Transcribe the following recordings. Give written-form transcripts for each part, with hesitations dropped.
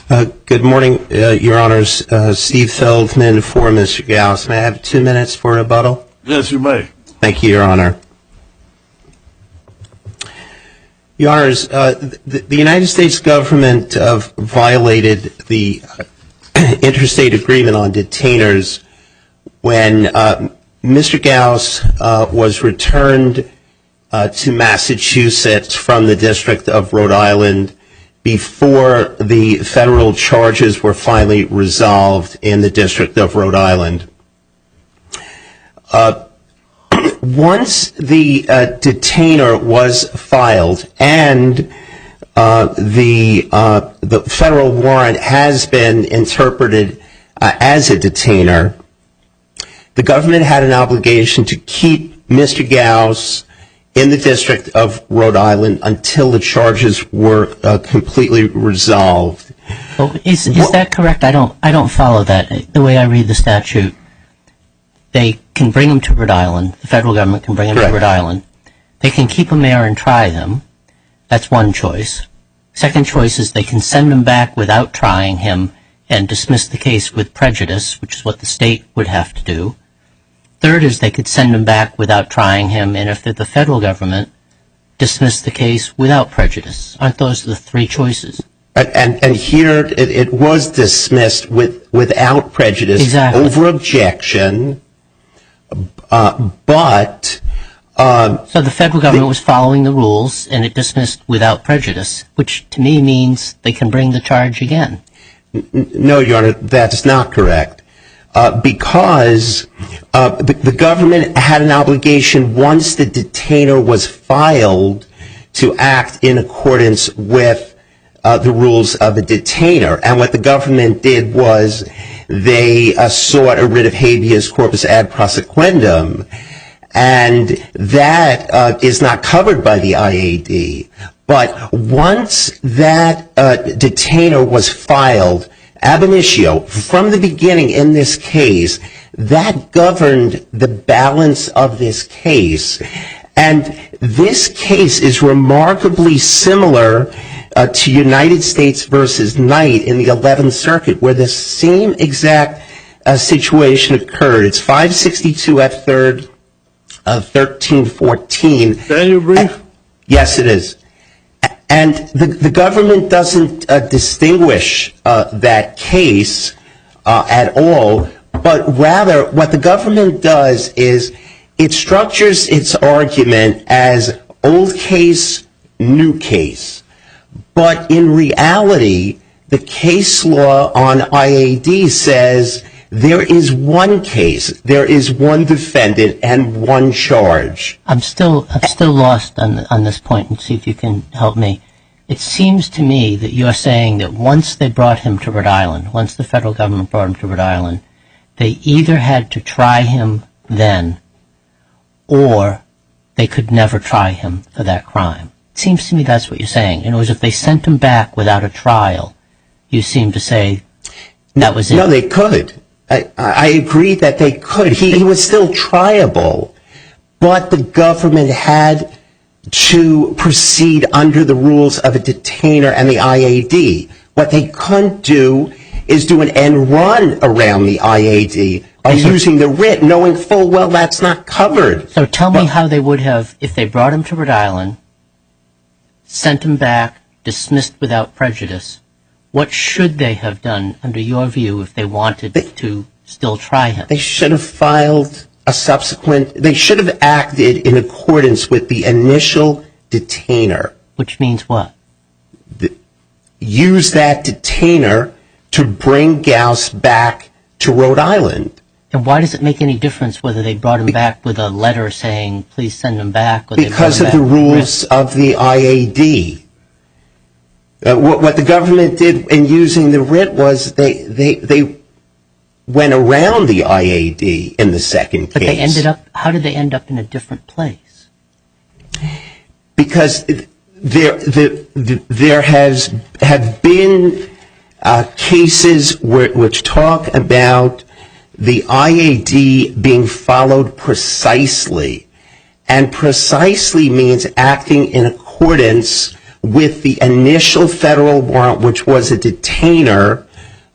Good morning, Your Honors. Steve Feldman for Mr. Gouse. May I have 2 minutes for rebuttal? Yes, you may. Thank you, Your Honor. Your Honors, the United States government violated the interstate agreement on detainers when Mr. Gouse was returned to Massachusetts from the District of Rhode Island before the federal charges were finally resolved in the District of Rhode Island. Once the detainer was filed and the federal warrant has been interpreted as a detainer, the government had an obligation to keep Mr. Gouse in the District of Rhode Island until the charges were completely resolved. Well, is that correct? I don't follow that. The way I read the statute, they can bring him to Rhode Island. The federal government can bring him to Rhode Island. They can keep him there and try them. That's one choice. Second choice is they can send him back without trying him and dismiss the case with prejudice, which is what the state would have to do. Third is they could send him back without trying him, and if they're the federal government, dismiss the case without prejudice. Aren't those the three choices? And here it was dismissed without prejudice over objection, but... So the federal government was following the rules and it dismissed without prejudice, which to me means they can bring the charge again. No, Your Honor, that's not correct. Because the government had an obligation once the detainer was filed to act in accordance with the rules of a detainer. And what the government did was they sought a writ of habeas corpus ad prosequendum, and that is not covered by the IAD. But once that detainer was filed, ab initio, from the beginning in this case, that governed the balance of this case. And this case is remarkably similar to United States versus Knight in the 11th Circuit, where the same exact situation occurred. It's 562 F. 3rd, 1314. Daniel brief? Yes, it is. And the government doesn't distinguish that case at all, but rather what the government does is it structures its argument as old case, new case. But in reality, the case law on IAD says there is one case, there is one defendant, and one charge. I'm still lost on this point, and see if you can help me. It seems to me that you're saying that once they brought him to Rhode Island, once the federal government brought him to Rhode Island, they either had to try him then, or they could never try him for that crime. It seems to me that's what you're saying. In other words, if they sent him back without a trial, you seem to say that was it. No, they could. I agree that they could. He was still triable, but the government had to proceed under the rules of a detainer and the IAD. What they couldn't do is do an end run around the IAD by using the writ, knowing full well that's not covered. So tell me how they would have, if they brought him to Rhode Island, sent him back, dismissed without prejudice, what should they have done, under your view, if they wanted to still try him? They should have filed a subsequent, they should have acted in accordance with the initial detainer. Which means what? Use that detainer to bring Gouse back to Rhode Island. And why does it make any difference whether they brought him back with a letter saying, please send him back? Or because of the rules of the IAD. What the government did in using the writ was they went around the IAD in the second case. But they ended up, how did they end up in a different place? Because there have been cases which talk about the IAD being followed precisely. And precisely means acting in accordance with the initial federal warrant, which was a detainer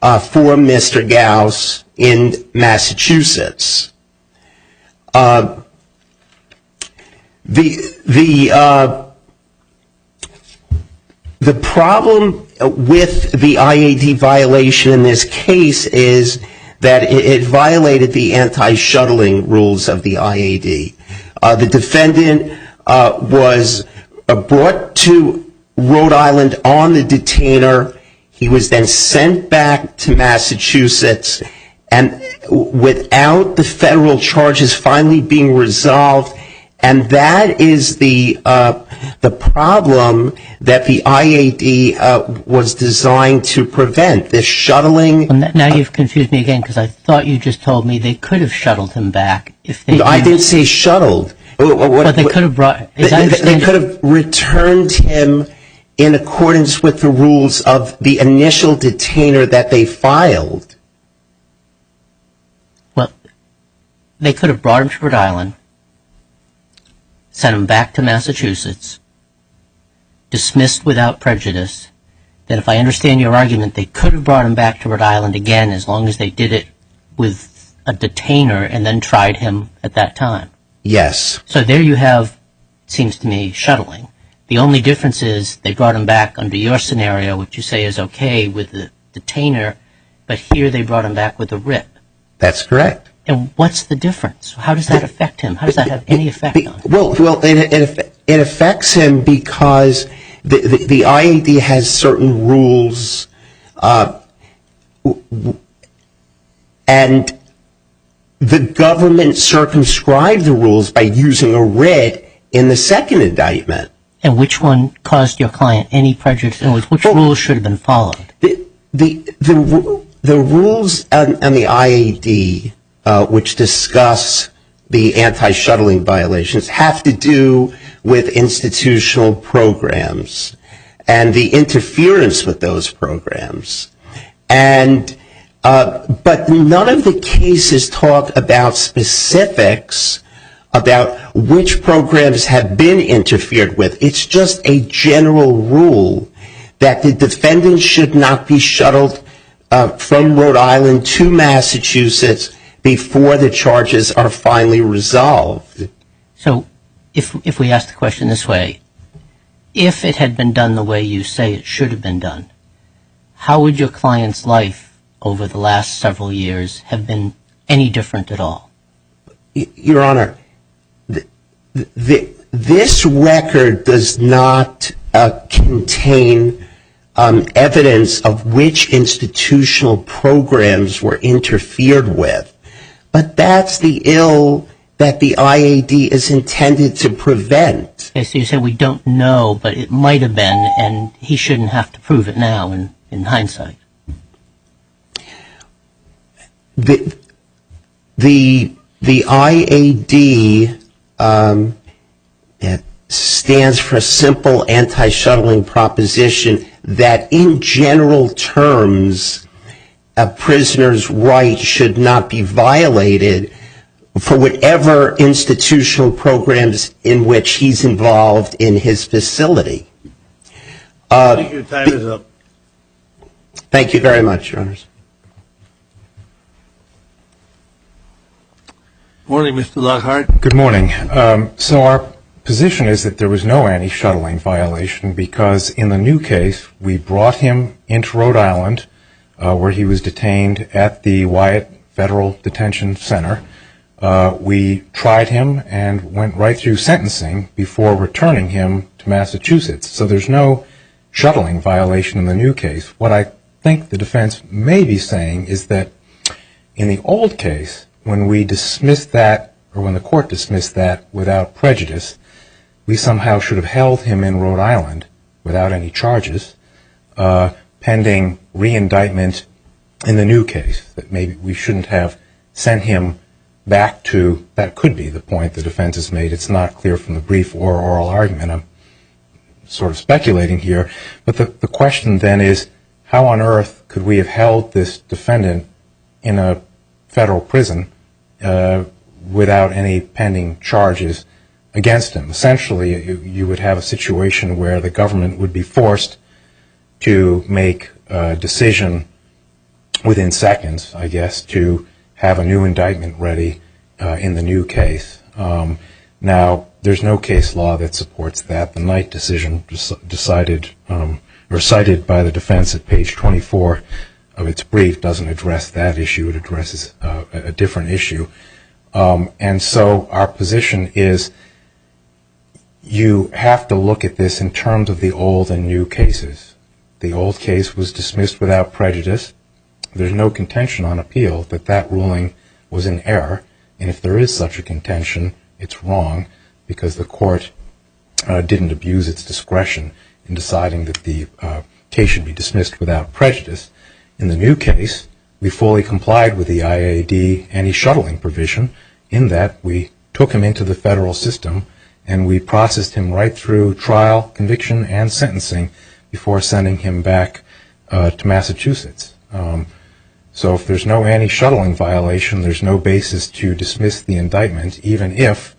for Mr. Gouse in Massachusetts. The problem with the IAD violation in this case is that it violated the anti-shuttling rules of the IAD. The defendant was brought to Rhode Island on the detainer. He was then sent back to Massachusetts, and without the federal charges finally being resolved, and that is the problem that the IAD was designed to prevent, this shuttling. Well, now you've confused me again, because I thought you just told me they could have shuttled him back if they. I didn't say shuttled. But they could have brought. They could have returned him in accordance with the rules of the initial detainer that they filed. Well, they could have brought him to Rhode Island, sent him back to Massachusetts, dismissed without prejudice. Then, if I understand your argument, they could have brought him back to Rhode Island again as long as they did it with a detainer and then tried him at that time. Yes. So there you have, it seems to me, shuttling. The only difference is they brought him back under your scenario, which you say is okay with the detainer, but here they brought him back with a writ. That's correct. And what's the difference? How does that affect him? How does that have any effect on him? Well, it affects him because the IAD has certain rules, and the government circumscribed the rules by using a writ in the second indictment. And which one caused your client any prejudice? Which rules should have been followed? The rules on the IAD, which discuss the anti-shuttling violations, have to do with institutional programs and the interference with those programs. But none of the cases talk about specifics about which programs have been interfered with. It's just a general rule that the defendant should not be shuttled from Rhode Island to Massachusetts before the charges are finally resolved. So if we ask the question this way, if it had been done the way you say it should have been done, how would your client's life over the last several years have been any different at all? Your Honor, this record does not contain evidence of which institutional programs were interfered with. But that's the ill that the IAD is intended to prevent. Okay, so you say we don't know, but it might have been, and he shouldn't have to prove it now in hindsight. The IAD it stands for a simple anti-shuttling proposition that in general terms a prisoner's right should not be violated for whatever institutional programs in which he's involved in his facility. I think your time is up. Thank you very much, Your Honors. Morning, Mr. Lockhart. Good morning. So our position is that there was no anti-shuttling violation because in the new case we brought him into Rhode Island where he was detained at the Wyatt Federal Detention Center. We tried him and went right through sentencing before returning him to Massachusetts. So there's no shuttling violation in the new case. What I think the defense may be saying is that in the old case, when we dismissed that, or when the court dismissed that without prejudice, we somehow should have held him in Rhode Island without any charges, pending re-indictment in the new case, that maybe we shouldn't have sent him back to, that could be the point the defense has made. It's not clear from the brief or oral argument. I'm sort of speculating here. But the question then is, how on earth could we have held this defendant in a federal prison without any pending charges against him. Essentially, you would have a situation where the government would be forced to make a decision within seconds, I guess, to have a new indictment ready in the new case. Now, there's no case law that supports that. The Knight decision decided or cited by the defense at page 24 of its brief doesn't address that issue. It addresses a different issue. And so our position is you have to look at this in terms of the old and new cases. The old case was dismissed without prejudice. There's no contention on appeal that that ruling was in error. And if there is such a contention, it's wrong because the court didn't abuse its discretion in deciding that the case should be dismissed without prejudice. In the new case, we fully complied with the IAD anti-shuttling provision in that we took him into the federal system and we processed him right through trial, conviction, and sentencing before sending him back to Massachusetts. So if there's no anti-shuttling violation, there's no basis to dismiss the indictment, even if,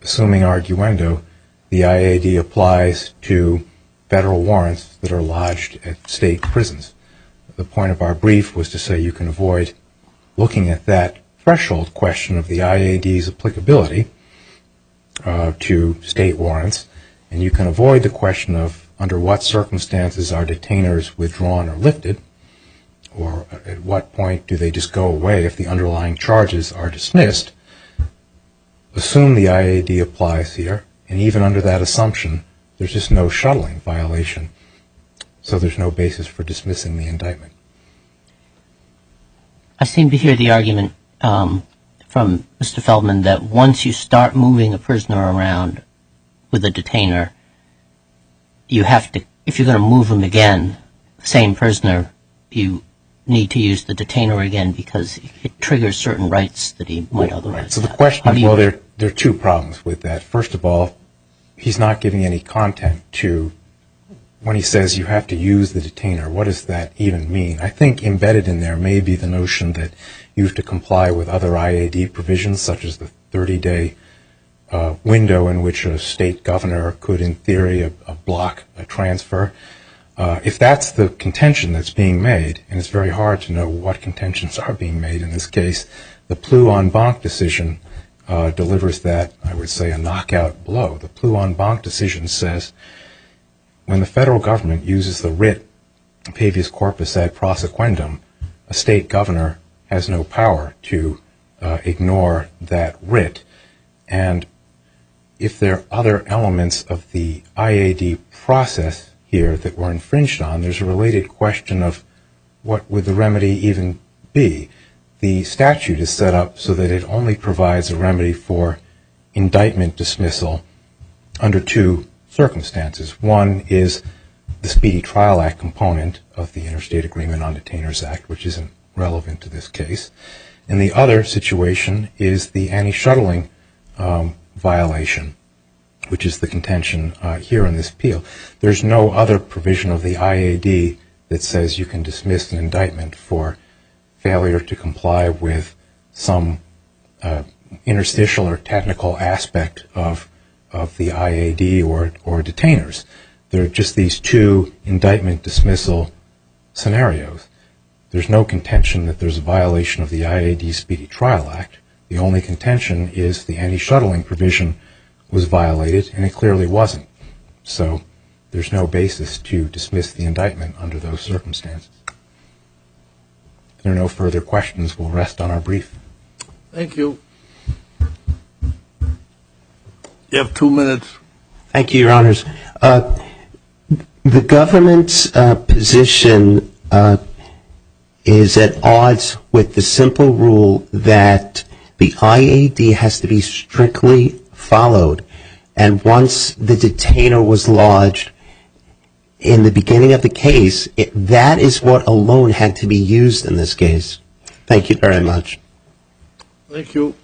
assuming arguendo, the IAD applies to federal warrants that are lodged at state prisons. The point of our brief was to say you can avoid looking at that threshold question of the IAD's applicability to state warrants, and you can avoid the question of under what circumstances are detainers withdrawn or lifted, or at what point do they just go away if the underlying charges are dismissed. Assume the IAD applies here, and even under that assumption, there's just no shuttling violation, so there's no basis for dismissing the indictment. I seem to hear the argument from Mr. Feldman that once you start moving a prisoner around with a detainer, you have to, if you're going to move him again, same prisoner, you need to use the detainer again because it triggers certain rights that he might otherwise have. So the question, well, there are two problems with that. First of all, he's not giving any content to when he says you have to use the detainer. What does that even mean? I think embedded in there may be the notion that you have to comply with other IAD provisions, such as the 30-day window in which a state governor could, in theory, block a transfer. If that's the contention that's being made, and it's very hard to know what contentions are being made in this case, the Plu en banc decision delivers that, I would say, a knockout blow. The Plu en banc decision says when the federal government uses the writ habeas corpus ad prosequendum, a state governor has no power to ignore that writ. And if there are other elements of the IAD process here that were infringed on, there's a related question of what would the remedy even be. The statute is set up so that it only provides a remedy for indictment dismissal under two circumstances. One is the Speedy Trial Act component of the Interstate Agreement on Detainers Act, which isn't relevant to this case. And the other situation is the anti-shuttling violation, which is the contention here in this appeal. There's no other provision of the IAD that says you can dismiss an indictment for failure to comply with some interstitial or technical aspect of the IAD or detainers. There are just these two indictment dismissal scenarios. There's no contention that there's a violation of the IAD Speedy Trial Act. The only contention is the anti-shuttling provision was violated, and it clearly wasn't. So there's no basis to dismiss the indictment under those circumstances. If there are no further questions, we'll rest on our brief. Thank you. You have 2 minutes. Thank you, Your Honors. The government's position is at odds with the simple rule that the IAD has to be strictly followed. And once the detainer was lodged in the beginning of the case, that is what alone had to be used in this case. Thank you very much. Thank you.